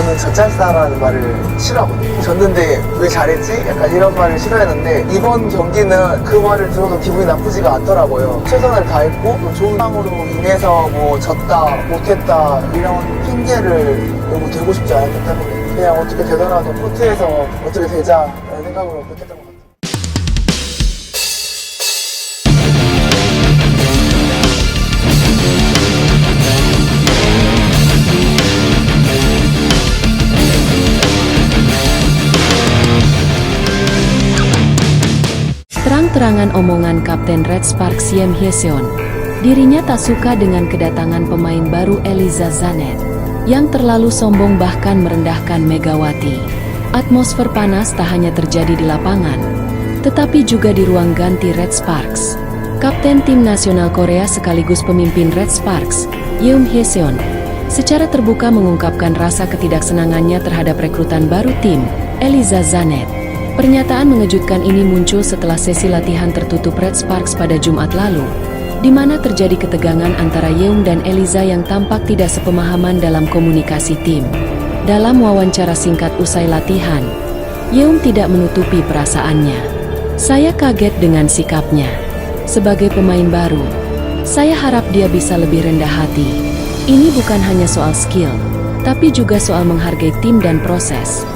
저는 젖잘싸라는 말을 싫어하거든요. 졌는데 왜 잘했지? 약간 이런 말을 싫어했는데 이번 경기는 그 말을 들어도 기분이 나쁘지가 않더라고요. 최선을 다했고 또 좋은 상으로 인해서 뭐 졌다 못했다 이런 핑계를 너무 대고 싶지 않았기 때문에 그냥 어떻게 되더라도 코트에서 어떻게 되자라는 생각으로 그렇게 했던 것 같아요. Terang-terangan omongan Kapten Red Sparks Yeom Hyeseon. Dirinya tak suka dengan kedatangan pemain baru Eliza Zanet yang terlalu sombong bahkan merendahkan Megawati. Atmosfer panas tak hanya terjadi di lapangan, tetapi juga di ruang ganti Red Sparks. Kapten tim nasional Korea sekaligus pemimpin Red Sparks, Yeom Hyeseon, secara terbuka mengungkapkan rasa ketidaksenangannya terhadap rekrutan baru tim, Eliza Zanet. Pernyataan mengejutkan ini muncul setelah sesi latihan tertutup Red Sparks pada Jumat lalu, di mana terjadi ketegangan antara Yeom dan Eliza yang tampak tidak sepemahaman dalam komunikasi tim. Dalam wawancara singkat usai latihan, Yeom tidak menutupi perasaannya. Saya kaget dengan sikapnya. Sebagai pemain baru, saya harap dia bisa lebih rendah hati. Ini bukan hanya soal skill, tapi juga soal menghargai tim dan proses,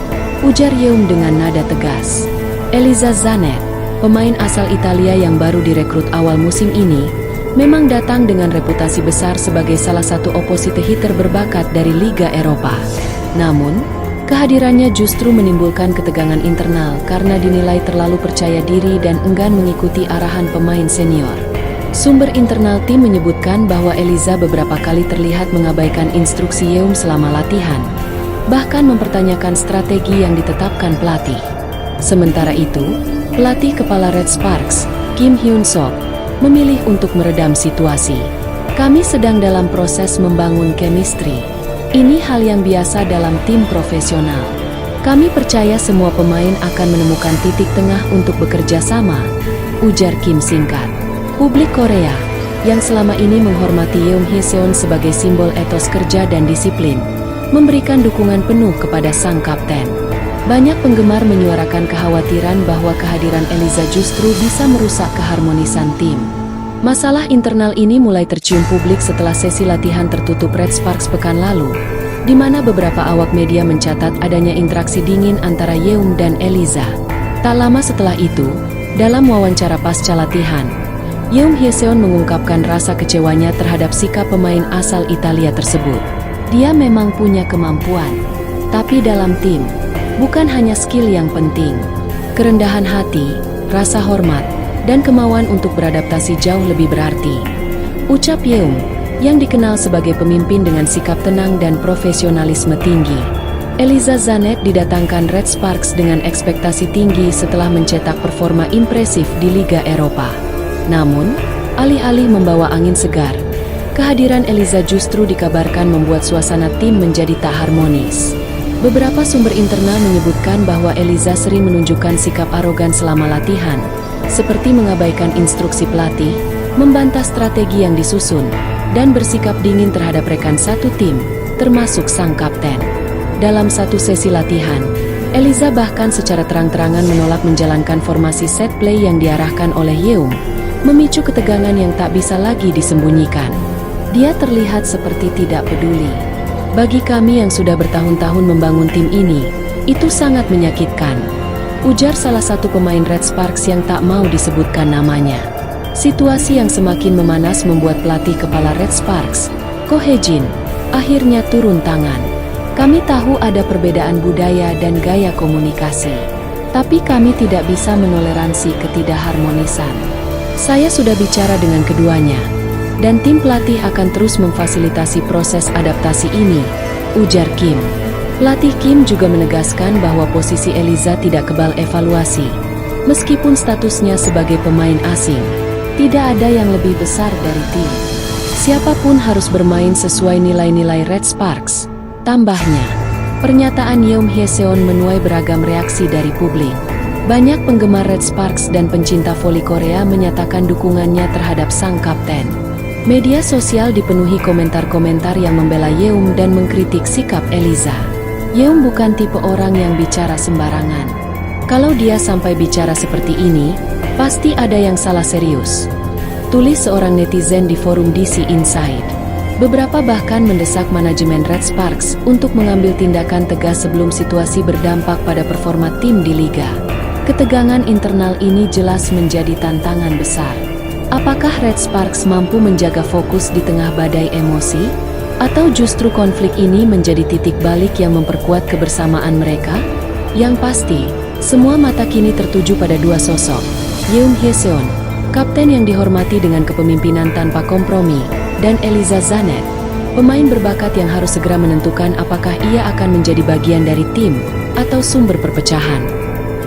ujar Yeom dengan nada tegas. Eliza Zanet, pemain asal Italia yang baru direkrut awal musim ini, memang datang dengan reputasi besar sebagai salah satu opposite hitter berbakat dari Liga Eropa. Namun, kehadirannya justru menimbulkan ketegangan internal karena dinilai terlalu percaya diri dan enggan mengikuti arahan pemain senior. Sumber internal tim menyebutkan bahwa Eliza beberapa kali terlihat mengabaikan instruksi Yeom selama latihan, bahkan mempertanyakan strategi yang ditetapkan pelatih. Sementara itu, pelatih kepala Red Sparks, Kim Hyun-sok, memilih untuk meredam situasi. Kami sedang dalam proses membangun chemistry. Ini hal yang biasa dalam tim profesional. Kami percaya semua pemain akan menemukan titik tengah untuk bekerja sama, ujar Kim singkat. Publik Korea, yang selama ini menghormati Yeom Hyeseon sebagai simbol etos kerja dan disiplin, memberikan dukungan penuh kepada sang kapten. Banyak penggemar menyuarakan kekhawatiran bahwa kehadiran Eliza justru bisa merusak keharmonisan tim. Masalah internal ini mulai tercium publik setelah sesi latihan tertutup Red Sparks pekan lalu, di mana beberapa awak media mencatat adanya interaksi dingin antara Yeom dan Eliza. Tak lama setelah itu, dalam wawancara pasca latihan, Yeom Hyeseon mengungkapkan rasa kecewanya terhadap sikap pemain asal Italia tersebut. Dia memang punya kemampuan, tapi dalam tim, bukan hanya skill yang penting. Kerendahan hati, rasa hormat, dan kemauan untuk beradaptasi jauh lebih berarti, ucap Yeom, yang dikenal sebagai pemimpin dengan sikap tenang dan profesionalisme tinggi. Eliza Zanet didatangkan Red Sparks dengan ekspektasi tinggi setelah mencetak performa impresif di Liga Eropa. Namun, alih-alih membawa angin segar, kehadiran Eliza justru dikabarkan membuat suasana tim menjadi tak harmonis. Beberapa sumber internal menyebutkan bahwa Eliza sering menunjukkan sikap arogan selama latihan, seperti mengabaikan instruksi pelatih, membantah strategi yang disusun, dan bersikap dingin terhadap rekan satu tim, termasuk sang kapten. Dalam satu sesi latihan, Eliza bahkan secara terang-terangan menolak menjalankan formasi set play yang diarahkan oleh Yeom, memicu ketegangan yang tak bisa lagi disembunyikan. Dia terlihat seperti tidak peduli. Bagi kami yang sudah bertahun-tahun membangun tim ini, itu sangat menyakitkan, ujar salah satu pemain Red Sparks yang tak mau disebutkan namanya. Situasi yang semakin memanas membuat pelatih kepala Red Sparks, Ko Hae-jin, akhirnya turun tangan. Kami tahu ada perbedaan budaya dan gaya komunikasi, tapi kami tidak bisa menoleransi ketidakharmonisan. Saya sudah bicara dengan keduanya, dan tim pelatih akan terus memfasilitasi proses adaptasi ini, ujar Kim. Pelatih Kim juga menegaskan bahwa posisi Eliza tidak kebal evaluasi. Meskipun statusnya sebagai pemain asing, tidak ada yang lebih besar dari tim. Siapapun harus bermain sesuai nilai-nilai Red Sparks, tambahnya. Pernyataan Yeom Hyeseon menuai beragam reaksi dari publik. Banyak penggemar Red Sparks dan pencinta voli Korea menyatakan dukungannya terhadap sang kapten. Media sosial dipenuhi komentar-komentar yang membela Yeom dan mengkritik sikap Eliza. Yeum bukan tipe orang yang bicara sembarangan. Kalau dia sampai bicara seperti ini, pasti ada yang salah serius. Tulis seorang netizen di forum DC Inside. Beberapa bahkan mendesak manajemen Red Sparks untuk mengambil tindakan tegas sebelum situasi berdampak pada performa tim di liga. Ketegangan internal ini jelas menjadi tantangan besar. Apakah Red Sparks mampu menjaga fokus di tengah badai emosi? Atau justru konflik ini menjadi titik balik yang memperkuat kebersamaan mereka? Yang pasti, semua mata kini tertuju pada dua sosok, Yeum Hyeseon, kapten yang dihormati dengan kepemimpinan tanpa kompromi, dan Eliza Zanet, pemain berbakat yang harus segera menentukan apakah ia akan menjadi bagian dari tim atau sumber perpecahan.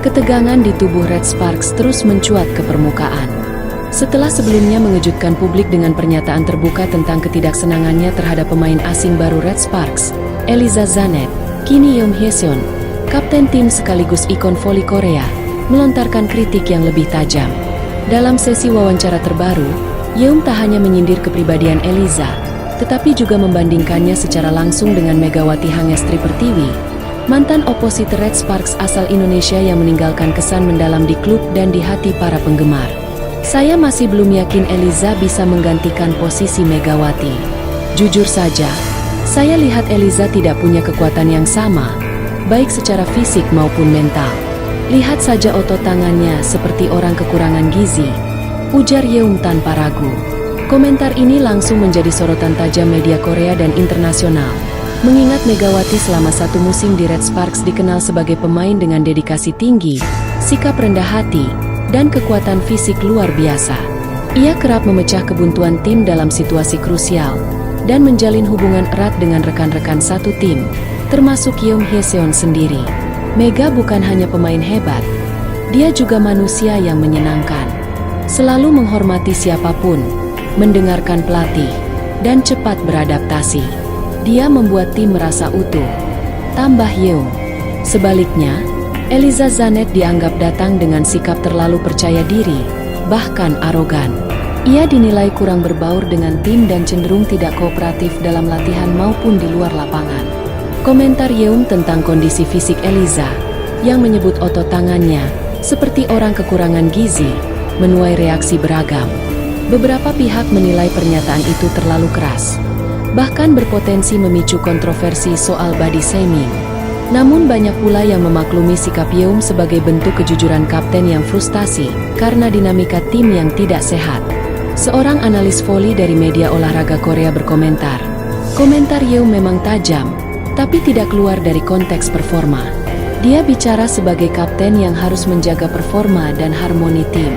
Ketegangan di tubuh Red Sparks terus mencuat ke permukaan. Setelah sebelumnya mengejutkan publik dengan pernyataan terbuka tentang ketidaksenangannya terhadap pemain asing baru Red Sparks, Eliza Zanet, kini Yeum Hyeseon, kapten tim sekaligus ikon voli Korea, melontarkan kritik yang lebih tajam. Dalam sesi wawancara terbaru, Yeum tak hanya menyindir kepribadian Eliza, tetapi juga membandingkannya secara langsung dengan Megawati Hangestri Pertiwi, mantan opositor Red Sparks asal Indonesia yang meninggalkan kesan mendalam di klub dan di hati para penggemar. Saya masih belum yakin Eliza bisa menggantikan posisi Megawati. Jujur saja, saya lihat Eliza tidak punya kekuatan yang sama, baik secara fisik maupun mental. Lihat saja otot tangannya seperti orang kekurangan gizi, ujar Yeum tanpa ragu. Komentar ini langsung menjadi sorotan tajam media Korea dan internasional, mengingat Megawati selama satu musim di Red Sparks dikenal sebagai pemain dengan dedikasi tinggi, sikap rendah hati, dan kekuatan fisik luar biasa. Ia kerap memecah kebuntuan tim dalam situasi krusial, dan menjalin hubungan erat dengan rekan-rekan satu tim, termasuk Yeum Hyeseon sendiri. Mega bukan hanya pemain hebat, dia juga manusia yang menyenangkan. Selalu menghormati siapapun, mendengarkan pelatih, dan cepat beradaptasi. Dia membuat tim merasa utuh, tambah Yeum. Sebaliknya, Eliza Zanet dianggap datang dengan sikap terlalu percaya diri, bahkan arogan. Ia dinilai kurang berbaur dengan tim dan cenderung tidak kooperatif dalam latihan maupun di luar lapangan. Komentar Yeum tentang kondisi fisik Eliza, yang menyebut otot tangannya seperti orang kekurangan gizi, menuai reaksi beragam. Beberapa pihak menilai pernyataan itu terlalu keras, bahkan berpotensi memicu kontroversi soal body shaming. Namun banyak pula yang memaklumi sikap Yeum sebagai bentuk kejujuran kapten yang frustasi karena dinamika tim yang tidak sehat. Seorang analis voli dari media olahraga Korea berkomentar, komentar Yeum memang tajam, tapi tidak keluar dari konteks performa. Dia bicara sebagai kapten yang harus menjaga performa dan harmoni tim.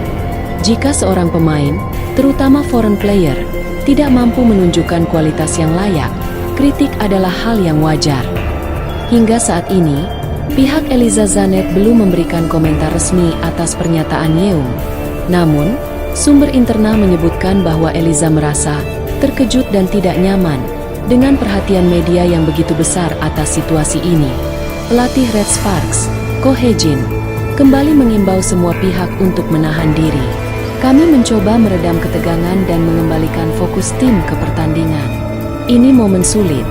Jika seorang pemain, terutama foreign player, tidak mampu menunjukkan kualitas yang layak, kritik adalah hal yang wajar. Hingga saat ini, pihak Eliza Zanet belum memberikan komentar resmi atas pernyataan Yeum. Namun, sumber internal menyebutkan bahwa Eliza merasa terkejut dan tidak nyaman dengan perhatian media yang begitu besar atas situasi ini. Pelatih Red Sparks, Ko Hae-jin, kembali mengimbau semua pihak untuk menahan diri. Kami mencoba meredam ketegangan dan mengembalikan fokus tim ke pertandingan. Ini momen sulit,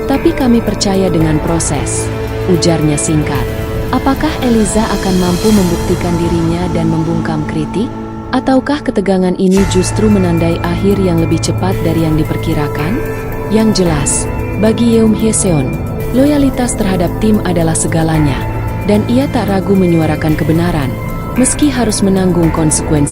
tapi kami percaya dengan proses, ujarnya singkat. Apakah Eliza akan mampu membuktikan dirinya dan membungkam kritik? Ataukah ketegangan ini justru menandai akhir yang lebih cepat dari yang diperkirakan? Yang jelas, bagi Yeum Hyeseon, loyalitas terhadap tim adalah segalanya, dan ia tak ragu menyuarakan kebenaran, meski harus menanggung konsekuensi.